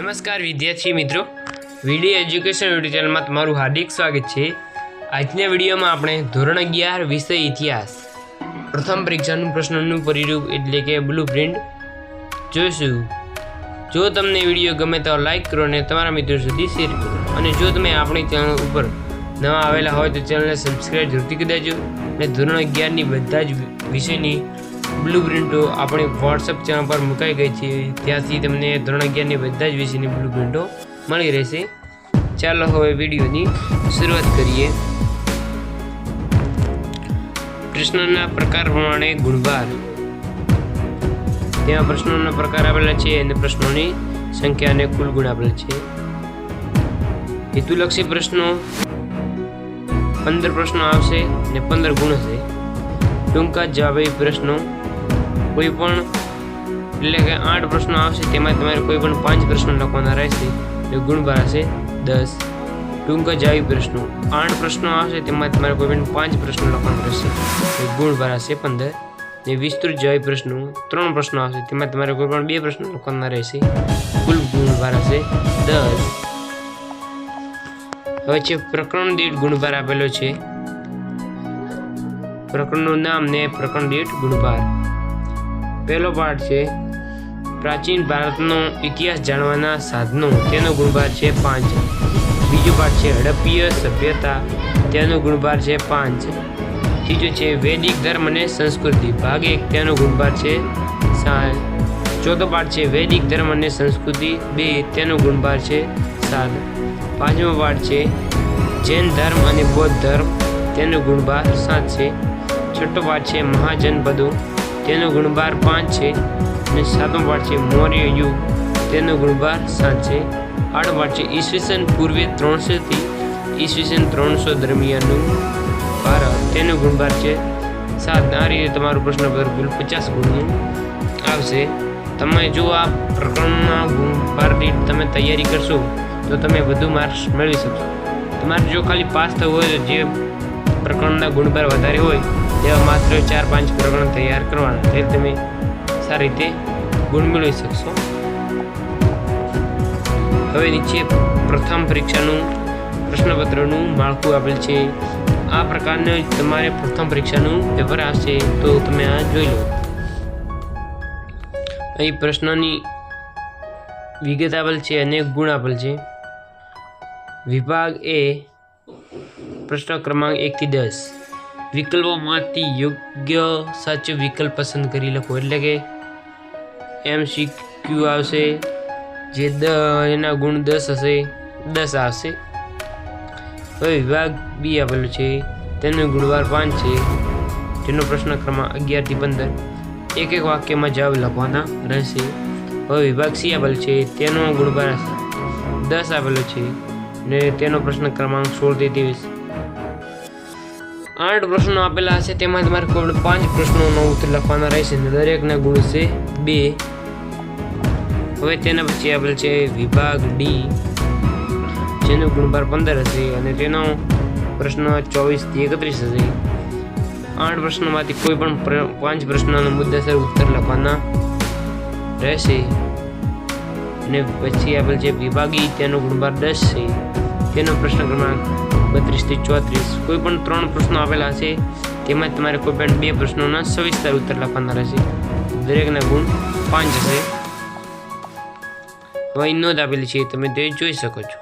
નમસ્કાર વિદ્યાર્થી મિત્રો, વિડીયો એજ્યુકેશન યુટ્યુબ ચેનલમાં તમારું હાર્દિક સ્વાગત છે। આજના વિડીયોમાં આપણે ધોરણ 11 વિષય ઇતિહાસ પ્રથમ પરીક્ષાનું પ્રશ્નનું પરિરૂપ એટલે કે બ્લુપ્રિન્ટ જોઈશું। જો તમને વિડીયો ગમે તો લાઈક કરો અને તમારા મિત્રો સુધી શેર કરો, અને જો તમે આપણી ચેનલ ઉપર નવા આવેલા હોય તો ચેનલને સબસ્ક્રાઇબ જરૂરથી કરી દેજો। અને ધોરણ 11ની બધા જ વિષયની બ્લુપ્રિન્ટો આપણી વોટ્સએપ ચેનલ પર મુકાઈ ગઈ છે, ત્યાંથી તમને ધોરણ 11ની બધા જ વિષયની બ્લુપ્રિન્ટો મળી રહેશે। ચાલો હવે વિડીયોની શરૂઆત કરીએ। પ્રશ્નના પ્રકાર પ્રમાણે ગુણભાર। ત્યાં પ્રશ્નોના પ્રકાર આપેલા છે અને પ્રશ્નોની સંખ્યા અને કુલ ગુણ આપેલ છે। હેતુલક્ષી પ્રશ્નો 15 પ્રશ્નો આવશે અને 15 ગુણ હશે। ટૂંકા જવાબી પ્રશ્નો કોઈ પણ એટલે કે 8 પ્રશ્નો આવશે, તેમાં તમારે કોઈ પણ 5 પ્રશ્નો લખવાના રહેશે એટલે ગુણભાર હશે 10। ટૂંકા જવાબી પ્રશ્નો 8 પ્રશ્નો આવશે, તેમાં તમારે કોઈ પણ 5 પ્રશ્નો લખવાના રહેશે એટલે ગુણભાર હશે 15। ને વિસ્તૃત જવાબી પ્રશ્નો 3 પ્રશ્નો આવશે, તેમાં તમારે કોઈ પણ 2 પ્રશ્નો લખવાના રહેશે, કુલ ગુણભાર હશે 10। હવે છે પ્રકરણ દીઠ ગુણભાર આપેલો છે। પ્રકરણનું નામ ને પ્રકરણ દીઠ ગુણભાર। પહેલો પાઠ છે પ્રાચીન ભારતનો ઇતિહાસ જાણવાના સાધનો, તેનો ગુણભાર છે 5। બીજો પાઠ છે હડપ્પીય સભ્યતા, તેનો ગુણભાર છે 5। ત્રીજો છે વૈદિક ધર્મ અને સંસ્કૃતિ ભાગ 1, તેનો ગુણભાર છે 7। ચોથો પાઠ છે વૈદિક ધર્મ અને સંસ્કૃતિ 2, તેનો ગુણભાર છે 7। પાંચમો પાઠ છે જૈન ધર્મ અને બૌદ્ધ ધર્મ, તેનો ગુણભાર 7 છે। છઠ્ઠો પાઠ છે મહાજનપદો, તેનો ગુણભાર 5 છે। અને સાતમો પાઠ છે મૌર્ય યુગ, તેનો ગુણભાર 7 છે। આઠમો પાઠ છે ઈસવીસન પૂર્વે 300 થી ઈસવીસન 300 દરમિયાનનું ભારત, તેનો ગુણભાર છે 7। આ રીતે તમારું પ્રશ્નપત્ર કુલ 50 ગુણનું આવશે। તમે જો આ પ્રકરણના ગુણભાર દીઠ તમે તૈયારી કરશો તો તમે વધુ માર્ક્સ મેળવી શકશો। તમારે જો ખાલી પાસ થવું હોય તો જે પ્રકરણના ગુણભાર વધારે હોય તેવા માત્ર 4-5 પ્રકરણ તૈયાર કરવાના, એટલે તમે સારી રીતે ગુણ મેળવી શકશો। હવે નીચે પ્રથમ પરીક્ષાનું પ્રશ્નપત્રનું માળખું આપેલ છે। આ પ્રકારનું તમારે પ્રથમ પરીક્ષાનું પેપર આવશે તો તમે આ જોઈ લો। અહીં પ્રશ્નની વિગત આપેલ છે અને ગુણ આપેલ છે। વિભાગ એ પ્રશ્ન ક્રમાંક 1 થી 10 વિકલ્પોમાંથી યોગ્ય સાચો વિકલ્પ પસંદ કરી લખો, એટલે કે MCQ આવશે, જે એના ગુણ 10 હશે, 10 આવશે। હવે વિભાગ બી આપેલો છે, તેનો ગુણભાર 5 છે, જેનો પ્રશ્ન ક્રમાંક 11 થી 15 એક વાક્યમાં જવાબ લખવાના રહેશે। હવે વિભાગ સી આપેલ છે, તેનો ગુણભાર 10 આપેલો છે ને તેનો પ્રશ્ન ક્રમાંક 16 થી 23 8 પ્રશ્નો આપેલા હશે, તેમાં તમારે કોઈ 5 પ્રશ્નોનો ઉત્તર લખવાના રહેશે અને દરેકના ગુણ છે 2। હવે તેના પછી આપેલ છે વિભાગ ડી, જેનો ગુણભાર 15 હશે અને તેનો પ્રશ્ન 24 થી 31 હશે। 8 પ્રશ્નોમાંથી કોઈ પણ 5 પ્રશ્નોનો મુદ્દાસર ઉત્તર લખવાના રહેશે। અને પછી આપેલ છે વિભાગ ઈ, તેનો ગુણભાર 10 છે, તેનો પ્રશ્ન ક્રમાંક 32 થી 34 કોઈ પણ 3 પ્રશ્નો આપેલા હશે, તેમાં તમારે કોઈ પણ 2 પ્રશ્નોના સવિસ્તાર ઉત્તર લખવાના રહેશે, દરેકના ગુણ 5 હશે। હવે નોંધ આપેલી છે, તમે તે જોઈ શકો છો।